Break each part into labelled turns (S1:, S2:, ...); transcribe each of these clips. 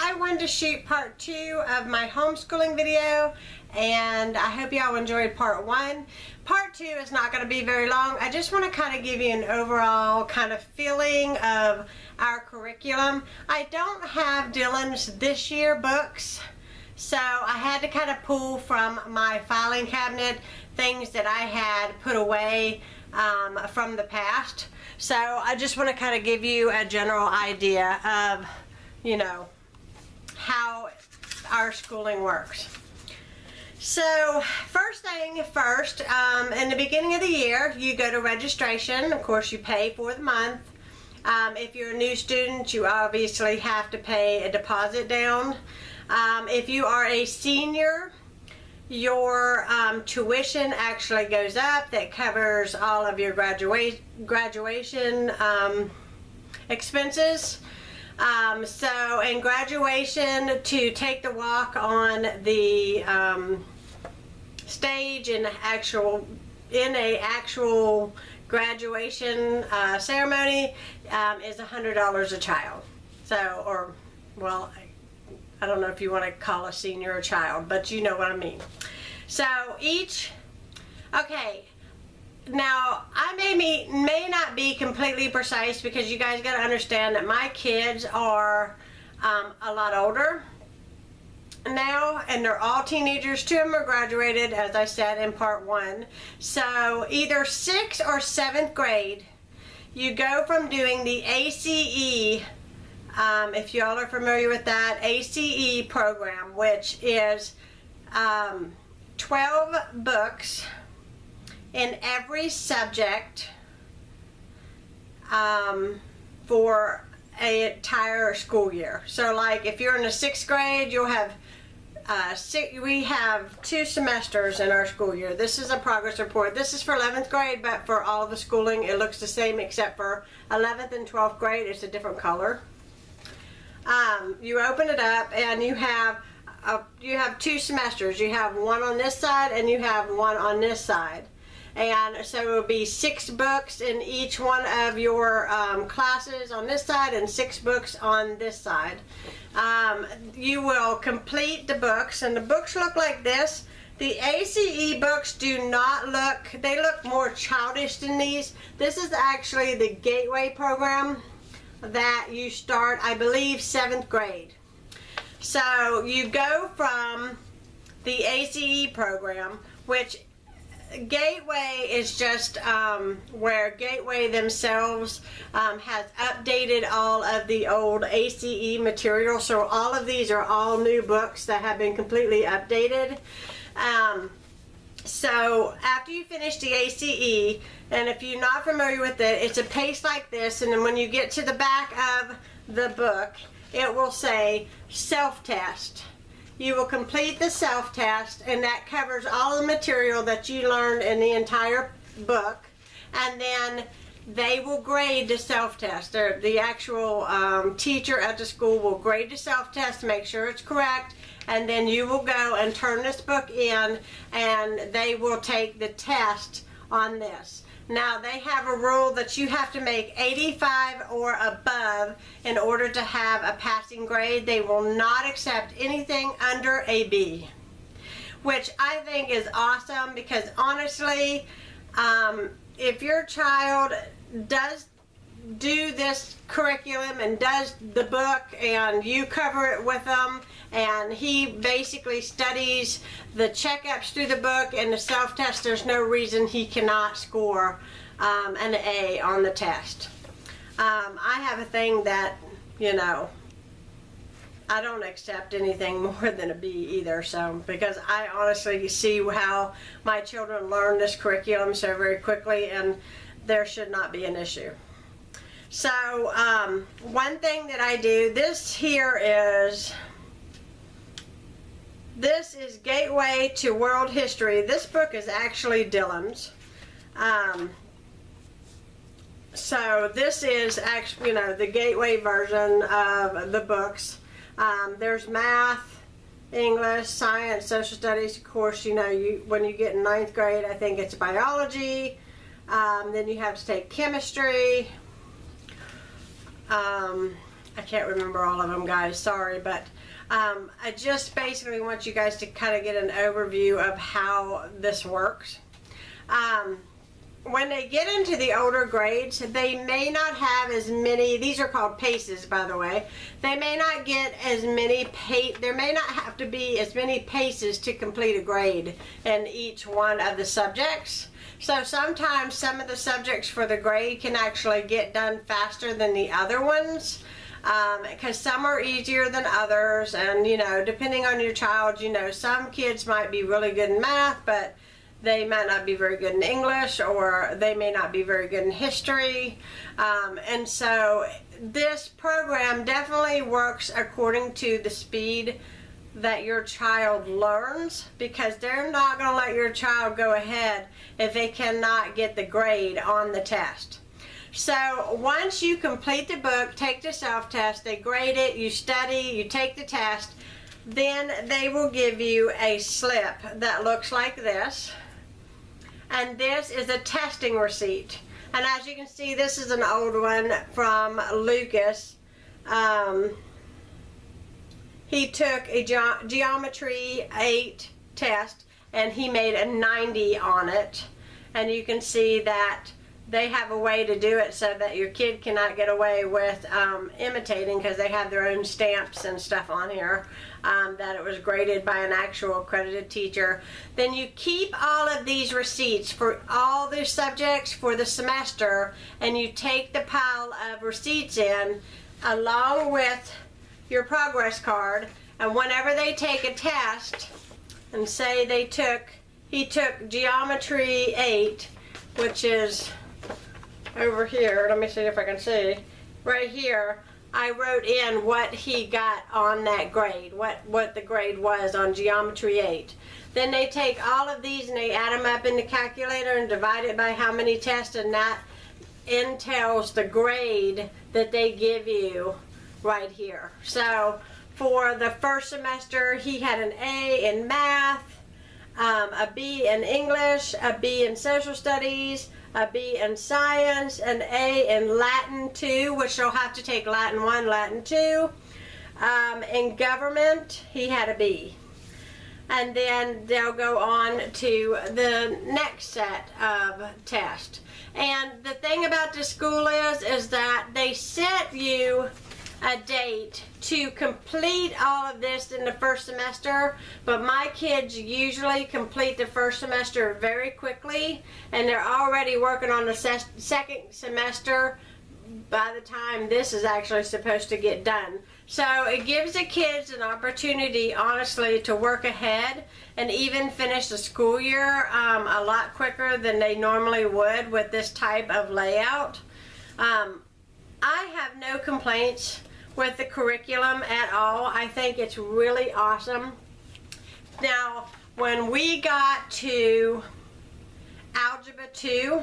S1: I wanted to shoot part 2 of my homeschooling video, and I hope y'all enjoyed part 1. Part 2 is not going to be very long. I just want to kind of give you an overall kind of feeling of our curriculum. I don't have Dylan's this year books, so I had to kind of pull from my filing cabinet things that I had put away from the past. So I just want to kind of give you a general idea of, you know, how our schooling works. So first thing first, in the beginning of the year, you go to registration. Of course, you pay for the month. If you're a new student, you obviously have to pay a deposit down. If you are a senior, your tuition actually goes up. That covers all of your graduation expenses. So in graduation, to take the walk on the stage in a actual graduation ceremony is $100 a child. So, or, well, I don't know if you want to call a senior a child, but you know what I mean. So okay, now I may not be completely precise, because you guys got to understand that my kids are a lot older now, and they're all teenagers. 2 of them are graduated, as I said in part 1. So either 6th or 7th grade, you go from doing the ACE, if y'all are familiar with that, ACE program, which is 12 books in every subject for an entire school year. So like if you're in the 6th grade, you'll have we have 2 semesters in our school year. This is a progress report. This is for 11th grade, but for all the schooling it looks the same, except for 11th and 12th grade it's a different color. You open it up and you have 2 semesters. You have one on this side and you have one on this side. And so it will be 6 books in each one of your classes on this side and 6 books on this side. You will complete the books, and the books look like this. The ACE books do not look, they look more childish than these. This is actually the Gateway program that you start, I believe, 7th grade. So you go from the ACE program, which Gateway is just where Gateway themselves has updated all of the old ACE material. So all of these are all new books that have been completely updated. So after you finish the ACE, and if you're not familiar with it, it's a page like this, and then when you get to the back of the book, it will say self-test. You will complete the self-test, and that covers all the material that you learned in the entire book, and then they will grade the self-test. The actual teacher at the school will grade the self-test to make sure it's correct, and then you will go and turn this book in, and they will take the test on this. Now, they have a rule that you have to make 85 or above in order to have a passing grade. They will not accept anything under a B, which I think is awesome, because honestly, if your child does do this curriculum and does the book and you cover it with them, and he basically studies the checkups through the book and the self-test, there's no reason he cannot score an A on the test. I have a thing that, you know, I don't accept anything more than a B either, so, because I honestly see how my children learn this curriculum so very quickly, and there should not be an issue. So one thing that I do, this is Gateway to World History. This book is actually Dylan's. So this is actually, you know, the Gateway version of the books. There's math, English, science, social studies. Of course, you know, when you get in 9th grade, I think it's biology. Then you have to take chemistry. I can't remember all of them, guys, sorry, but I just basically want you guys to kind of get an overview of how this works. When they get into the older grades, they may not have as many, these are called paces, by the way. They may not get as many, there may not have to be as many paces to complete a grade in each one of the subjects. So sometimes some of the subjects for the grade can actually get done faster than the other ones. Because some are easier than others, and you know, depending on your child, you know, some kids might be really good in math, but they might not be very good in English, or they may not be very good in history. And so this program definitely works according to the speed that your child learns, because they're not going to let your child go ahead if they cannot get the grade on the test. So once you complete the book, take the self-test, they grade it, you study, you take the test, then they will give you a slip that looks like this. And this is a testing receipt. And as you can see, this is an old one from Lucas. He took a Geometry 8 test and he made a 90 on it. And you can see that they have a way to do it so that your kid cannot get away with imitating, because they have their own stamps and stuff on here, that it was graded by an actual accredited teacher. Then you keep all of these receipts for all the subjects for the semester, and you take the pile of receipts in along with your progress card, and whenever they take a test, and say he took Geometry 8, which is over here, let me see if I can see, right here, I wrote in what he got on that grade, what the grade was on Geometry 8. Then they take all of these and they add them up in the calculator and divide it by how many tests, and that entails the grade that they give you right here. So for the first semester, he had an A in math, a B in English, a B in social studies, a B in science, an A in Latin 2, which you'll have to take Latin 1, Latin 2. In government, he had a B. And then they'll go on to the next set of tests. And the thing about the school is that they set you a date to complete all of this in the first semester, but my kids usually complete the first semester very quickly, and they're already working on the second semester by the time this is actually supposed to get done. So it gives the kids an opportunity, honestly, to work ahead and even finish the school year a lot quicker than they normally would with this type of layout. I have no complaints with the curriculum at all. I think it's really awesome. Now, when we got to Algebra 2,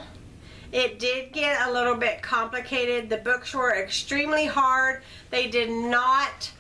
S1: it did get a little bit complicated. The books were extremely hard. They did not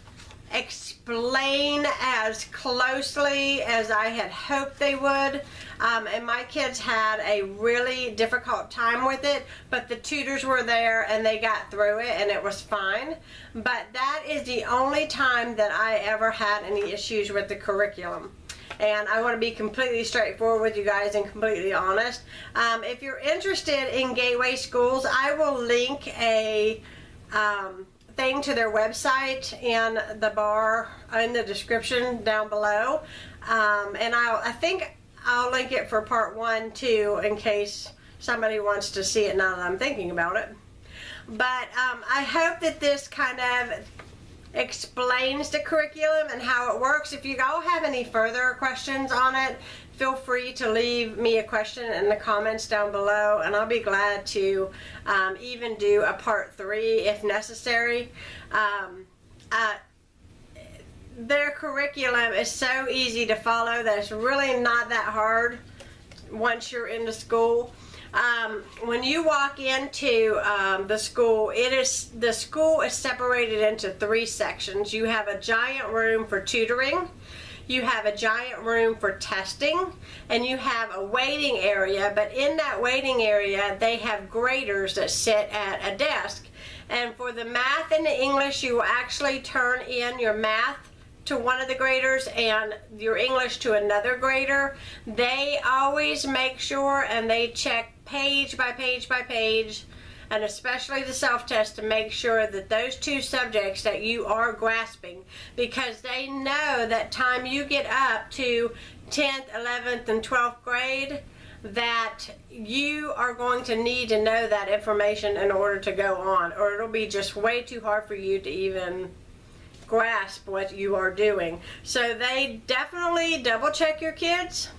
S1: explain as closely as I had hoped they would, and my kids had a really difficult time with it, but the tutors were there and they got through it and it was fine. But that is the only time that I ever had any issues with the curriculum. And I want to be completely straightforward with you guys and completely honest. If you're interested in Gateway Schools, I will link a thing to their website in the bar in the description down below, and I think I'll link it for part 1 too, in case somebody wants to see it now that I'm thinking about it. But I hope that this kind of explains the curriculum and how it works. If you all have any further questions on it, feel free to leave me a question in the comments down below, and I'll be glad to even do a part 3 if necessary. Their curriculum is so easy to follow that it's really not that hard once you're into school. When you walk into the school, the school is separated into 3 sections. You have a giant room for tutoring, you have a giant room for testing, and you have a waiting area. But in that waiting area, they have graders that sit at a desk, And for the math and the English, you will actually turn in your math to one of the graders and your English to another grader. They always make sure and they check page by page by page, and especially the self-test, to make sure that those two subjects that you are grasping, because they know that time you get up to 10th, 11th, and 12th grade, that you are going to need to know that information in order to go on, or it'll be just way too hard for you to even grasp what you are doing. So they definitely double check your kids.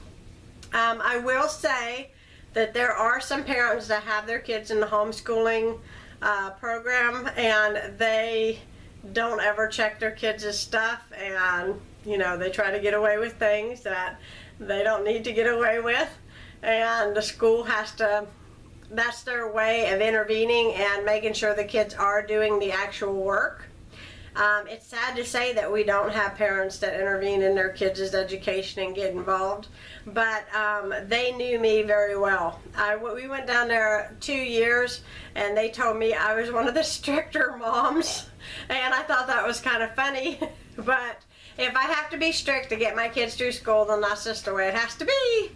S1: I will say that there are some parents that have their kids in the homeschooling program, and they don't ever check their kids' stuff, and you know, they try to get away with things that they don't need to get away with, and the school has to, that's their way of intervening and making sure the kids are doing the actual work. It's sad to say that we don't have parents that intervene in their kids' education and get involved, but they knew me very well. We went down there 2 years, and they told me I was one of the stricter moms, and I thought that was kind of funny. But if I have to be strict to get my kids through school, then that's just the way it has to be.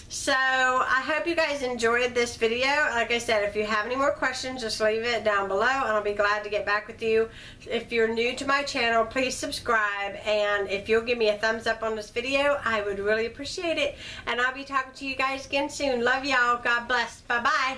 S1: So I hope you guys enjoyed this video. Like I said, if you have any more questions, just leave it down below and I'll be glad to get back with you. If you're new to my channel, please subscribe, and if you'll give me a thumbs up on this video, I would really appreciate it. And I'll be talking to you guys again soon. Love y'all. God bless. Bye-bye.